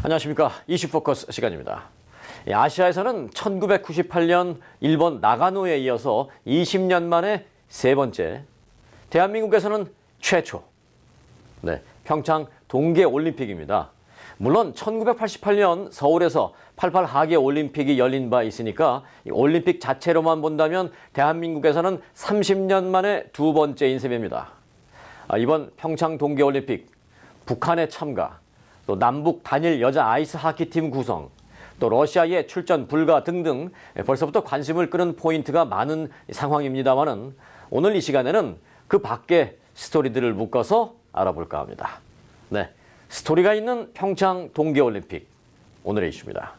안녕하십니까. 이슈포커스 시간입니다. 아시아에서는 1998년 일본 나가노에 이어서 20년 만에 세 번째, 대한민국에서는 최초, 평창 동계올림픽입니다. 물론 1988년 서울에서 88 하계올림픽이 열린 바 있으니까 이 올림픽 자체로만 본다면 대한민국에서는 30년 만에 두 번째인 셈입니다. 이번 평창 동계올림픽, 북한의 참가, 또 남북 단일 여자 아이스 하키팀 구성, 또 러시아의 출전 불가 등등 벌써부터 관심을 끄는 포인트가 많은 상황입니다만은 오늘 이 시간에는 그 밖의 스토리들을 묶어서 알아볼까 합니다. 스토리가 있는 평창 동계올림픽, 오늘의 이슈입니다.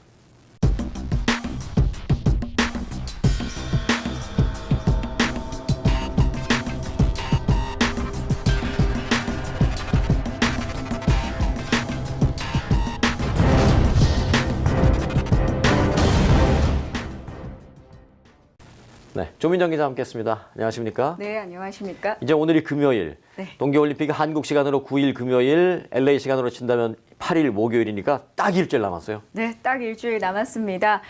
조민정 기자 함께했습니다. 안녕하십니까? 네, 안녕하십니까? 이제 오늘이 금요일, 동계올림픽이 한국 시간으로 9일 금요일, LA 시간으로 친다면 8일 목요일이니까 딱 일주일 남았어요. 네, 딱 일주일 남았습니다.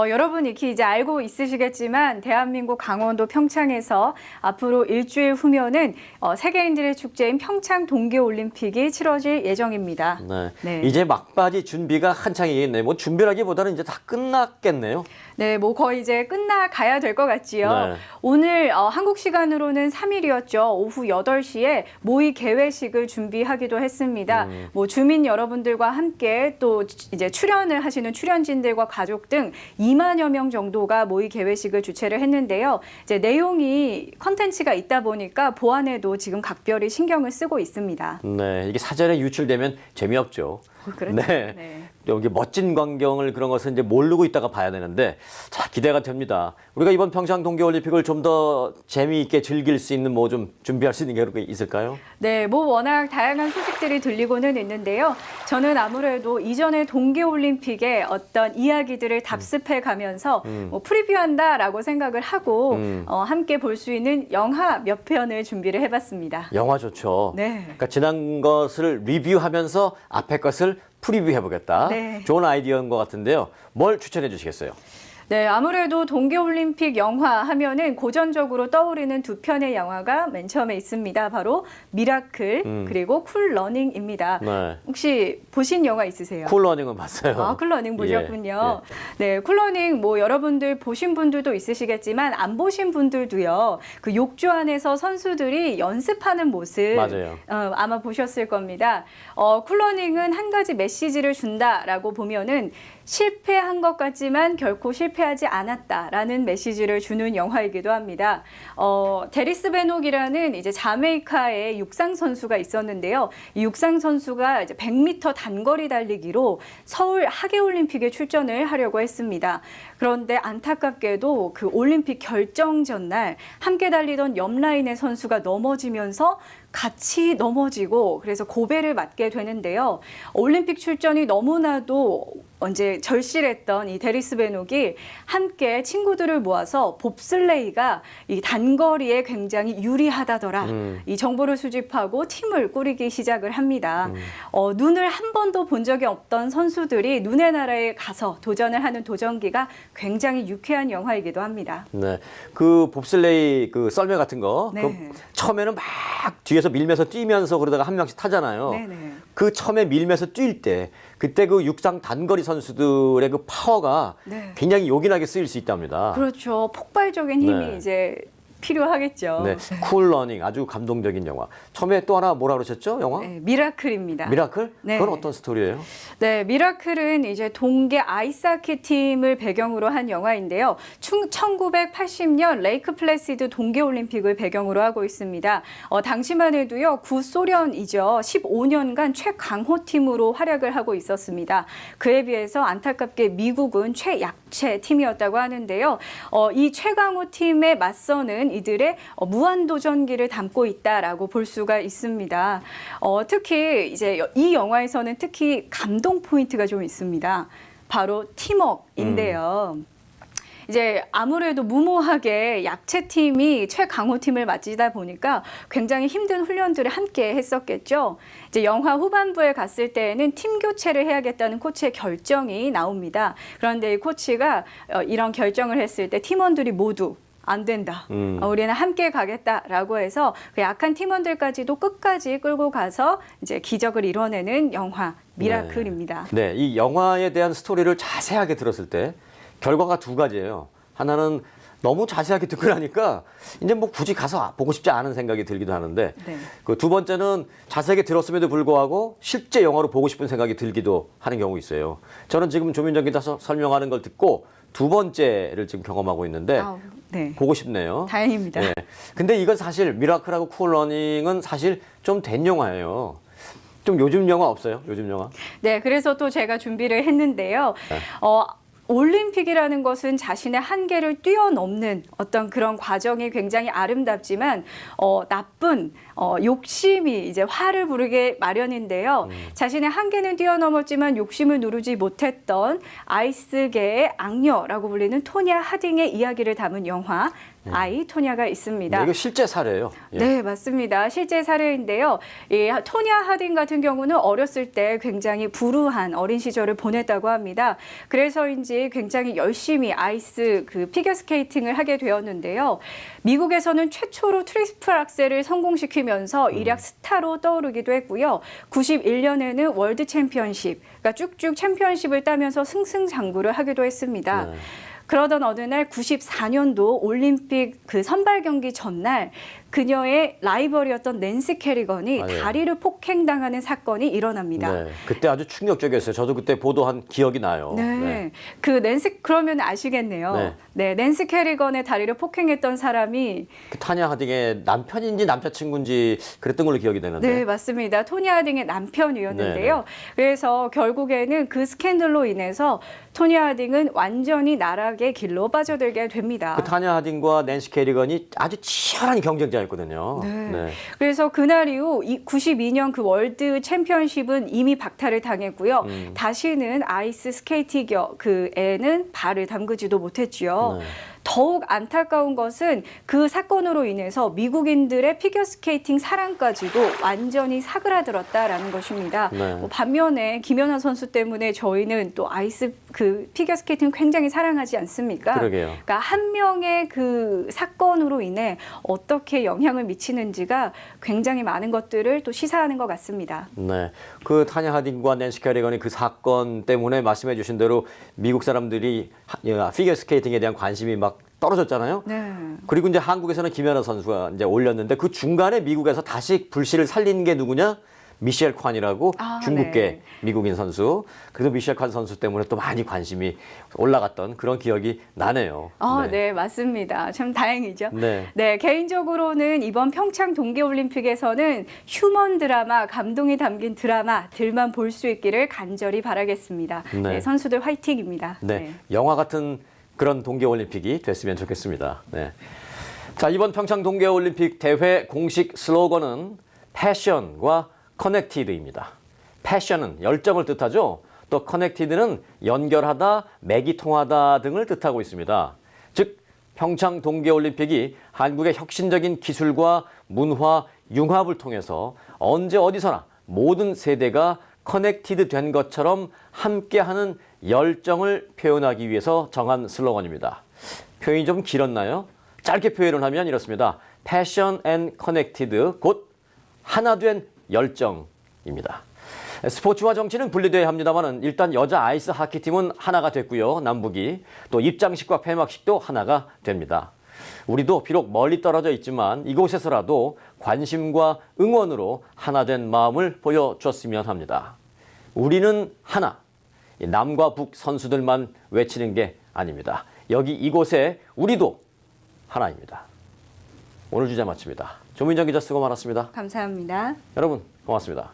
여러분 익히 이제 알고 있으시겠지만 대한민국 강원도 평창에서 앞으로 일주일 후면은 세계인들의 축제인 평창 동계올림픽이 치러질 예정입니다. 네. 이제 막바지 준비가 한창이겠네요. 뭐 준비라기보다는 이제 다 끝났겠네요. 네, 뭐 거의 이제 끝나가야 될 것 같지요. 네. 오늘 한국 시간으로는 3일이었죠. 오후 8시에 모의 개회식을 준비하기도 했습니다. 뭐 주민 여러분들과 함께 또 이제 출연을 하시는 출연진들과 가족 등 2만여 명 정도가 모의 개회식을 주최를 했는데요. 이제 내용이 컨텐츠가 있다 보니까 보안에도 지금 각별히 신경을 쓰고 있습니다. 네, 이게 사전에 유출되면 재미없죠. 그렇죠. 네. 여기 멋진 광경을 그런 것을 이제 모르고 있다가 봐야 되는데, 자, 기대가 됩니다. 우리가 이번 평창 동계올림픽을 좀 더 재미있게 즐길 수 있는 뭐 좀 준비할 수 있는 게 있을까요? 네, 뭐 워낙 다양한 소식들이 들리고는 있는데요. 저는 아무래도 이전의 동계올림픽의 어떤 이야기들을 답습해 가면서 뭐 프리뷰한다라고 생각을 하고 함께 볼 수 있는 영화 몇 편을 준비를 해봤습니다. 영화 좋죠. 네. 그러니까 지난 것을 리뷰하면서 앞에 것을 프리뷰해보겠다. 네. 좋은 아이디어인 것 같은데요. 뭘 추천해 주시겠어요? 네, 아무래도 동계올림픽 영화 하면은 고전적으로 떠오르는 두 편의 영화가 맨 처음에 있습니다. 바로 미라클 그리고 쿨러닝입니다. 네. 혹시 보신 영화 있으세요? 쿨러닝은 봤어요. 아, 쿨러닝 보셨군요. 네, 쿨러닝 뭐 여러분들 보신 분들도 있으시겠지만 안 보신 분들도요. 그 욕조 안에서 선수들이 연습하는 모습 맞아요. 아마 보셨을 겁니다. 쿨러닝은 한 가지 메시지를 준다라고 보면은 실패한 것 같지만 결코 실패하지 않았다라는 메시지를 주는 영화이기도 합니다. 데리스 베녹이라는 이제 자메이카의 육상 선수가 있었는데요. 이 육상 선수가 이제 100m 단거리 달리기로 서울 하계올림픽에 출전을 하려고 했습니다. 그런데 안타깝게도 그 올림픽 결정전 날 함께 달리던 옆 라인의 선수가 넘어지면서 같이 넘어지고 그래서 고배를 맞게 되는데요. 올림픽 출전이 너무나도 이제 절실했던 이 데리스 베녹이 함께 친구들을 모아서 봅슬레이가 이 단거리에 굉장히 유리하다더라. 이 정보를 수집하고 팀을 꾸리기 시작을 합니다. 눈을 한 번도 본 적이 없던 선수들이 눈의 나라에 가서 도전을 하는 도전기가 굉장히 유쾌한 영화이기도 합니다. 네, 그 봅슬레이 그 썰매 같은 거, 네. 그 처음에는 막 뒤에서 밀면서 뛰면서 그러다가 한 명씩 타잖아요. 네네. 그 처음에 밀면서 뛸 때 그때 그 육상 단거리 선수들의 그 파워가 굉장히 요긴하게 쓰일 수 있답니다. 그렇죠. 폭발적인 힘이 네. 이제 필요하겠죠. 네, 쿨러닝 아주 감동적인 영화. 처음에 또 하나 뭐라 그러셨죠, 영화? 네, 미라클입니다. 미라클? 네. 그건 어떤 스토리예요? 네, 미라클은 이제 동계 아이스하키 팀을 배경으로 한 영화인데요. 1980년 레이크 플래시드 동계올림픽을 배경으로 하고 있습니다. 당시만 해도요, 구소련이죠. 15년간 최강호 팀으로 활약을 하고 있었습니다. 그에 비해서 안타깝게 미국은 최약체 팀이었다고 하는데요. 이 최강호 팀에 맞서는 이들의 무한도전기를 담고 있다라고 볼 수가 있습니다. 특히 이제 이 영화에서는 특히 감동 포인트가 좀 있습니다. 바로 팀워크인데요. 이제 아무래도 무모하게 약체팀이 최강호팀을 맞이다 보니까 굉장히 힘든 훈련들을 함께 했었겠죠. 이제 영화 후반부에 갔을 때에는 팀 교체를 해야겠다는 코치의 결정이 나옵니다. 그런데 이 코치가 이런 결정을 했을 때 팀원들이 모두 안 된다. 우리는 함께 가겠다라고 해서 그 약한 팀원들까지도 끝까지 끌고 가서 이제 기적을 이뤄내는 영화 미라클입니다. 네, 이 영화에 대한 스토리를 자세하게 들었을 때 결과가 두 가지예요. 하나는 너무 자세하게 듣고 나니까 이제 뭐 굳이 가서 보고 싶지 않은 생각이 들기도 하는데 네. 그 두 번째는 자세하게 들었음에도 불구하고 실제 영화로 보고 싶은 생각이 들기도 하는 경우 있어요. 저는 지금 조민정 기자 설명하는 걸 듣고 두 번째를 지금 경험하고 있는데 네. 보고 싶네요. 다행입니다. 네. 근데 이건 사실 미라클하고 쿨러닝은 사실 좀 된 영화예요. 좀 요즘 영화 없어요? 요즘 영화? 네, 그래서 또 제가 준비를 했는데요. 네. 올림픽이라는 것은 자신의 한계를 뛰어넘는 어떤 그런 과정이 굉장히 아름답지만 나쁜 욕심이 이제 화를 부르게 마련인데요. 자신의 한계는 뛰어넘었지만 욕심을 누르지 못했던 아이스계의 악녀라고 불리는 토냐 하딩의 이야기를 담은 영화 아이 토냐가 있습니다. 네, 이거 실제 사례예요. 예. 네, 맞습니다. 실제 사례인데요. 이 토냐 하딩 같은 경우는 어렸을 때 굉장히 불우한 어린 시절을 보냈다고 합니다. 그래서인지 굉장히 열심히 아이스 그 피겨스케이팅을 하게 되었는데요. 미국에서는 최초로 트리플 악셀을 성공시키면서 일약 스타로 떠오르기도 했고요. 91년에는 월드 챔피언십, 그러니까 쭉쭉 챔피언십을 따면서 승승장구를 하기도 했습니다. 네. 그러던 어느 날 94년도 올림픽 그 선발 경기 전날 그녀의 라이벌이었던 낸시 캐리건이 맞아요. 다리를 폭행당하는 사건이 일어납니다. 네, 그때 아주 충격적이었어요. 저도 그때 보도한 기억이 나요. 네. 그 낸시 그러면 아시겠네요. 네, 낸시 캐리건의 다리를 폭행했던 사람이 그 타냐 하딩의 남편인지 남자친구인지 그랬던 걸로 기억이 되는데. 네, 맞습니다. 토니 하딩의 남편이었는데요. 네네. 그래서 결국에는 그 스캔들로 인해서 토니 하딩은 완전히 나락의 길로 빠져들게 됩니다. 그 타냐 하딩과 낸시 캐리건이 아주 치열한 경쟁자였거든요. 네. 그래서 그날 이후 92년 그 월드 챔피언십은 이미 박탈을 당했고요. 다시는 아이스 스케이팅에는 발을 담그지도 못했지요. 네. 더욱 안타까운 것은 그 사건으로 인해서 미국인들의 피겨스케이팅 사랑까지도 완전히 사그라들었다라는 것입니다. 네. 반면에 김연아 선수 때문에 저희는 또 아이스 그 피겨스케이팅 굉장히 사랑하지 않습니까? 그러게요. 그러니까 한 명의 그 사건으로 인해 어떻게 영향을 미치는지가 굉장히 많은 것들을 또 시사하는 것 같습니다. 네, 그 타냐 하딩과 낸시 캐리건의 그 사건 때문에 말씀해주신 대로 미국 사람들이 피겨 스케이팅에 대한 관심이 막 떨어졌잖아요. 네. 그리고 이제 한국에서는 김연아 선수가 이제 올렸는데 그 중간에 미국에서 다시 불씨를 살린 게 누구냐? 미셸 콴이라고 중국계 네. 미국인 선수. 그래서 미셸 콴 선수 때문에 또 많이 관심이 올라갔던 그런 기억이 나네요. 네, 맞습니다. 참 다행이죠. 네. 네, 개인적으로는 이번 평창 동계올림픽에서는 휴먼 드라마, 감동이 담긴 드라마들만 볼 수 있기를 간절히 바라겠습니다. 네. 네, 선수들 화이팅입니다. 네, 영화 같은 그런 동계올림픽이 됐으면 좋겠습니다. 네. 자, 이번 평창 동계올림픽 대회 공식 슬로건은 패션과 커넥티드입니다. 패션은 열정을 뜻하죠. 또 커넥티드는 연결하다, 맥이 통하다 등을 뜻하고 있습니다. 즉, 평창 동계올림픽이 한국의 혁신적인 기술과 문화 융합을 통해서 언제 어디서나 모든 세대가 커넥티드 된 것처럼 함께하는 열정을 표현하기 위해서 정한 슬로건입니다. 표현이 좀 길었나요? 짧게 표현을 하면 이렇습니다. Passion and Connected, 곧 하나 된 열정입니다. 스포츠와 정치는 분리되어야 합니다만 일단 여자 아이스 하키팀은 하나가 됐고요. 남북이. 또 입장식과 폐막식도 하나가 됩니다. 우리도 비록 멀리 떨어져 있지만 이곳에서라도 관심과 응원으로 하나 된 마음을 보여줬으면 합니다. 우리는 하나. 남과 북 선수들만 외치는 게 아닙니다. 여기 이곳에 우리도 하나입니다. 오늘 주제 마칩니다. 조민정 기자 수고 많았습니다. 감사합니다. 여러분 고맙습니다.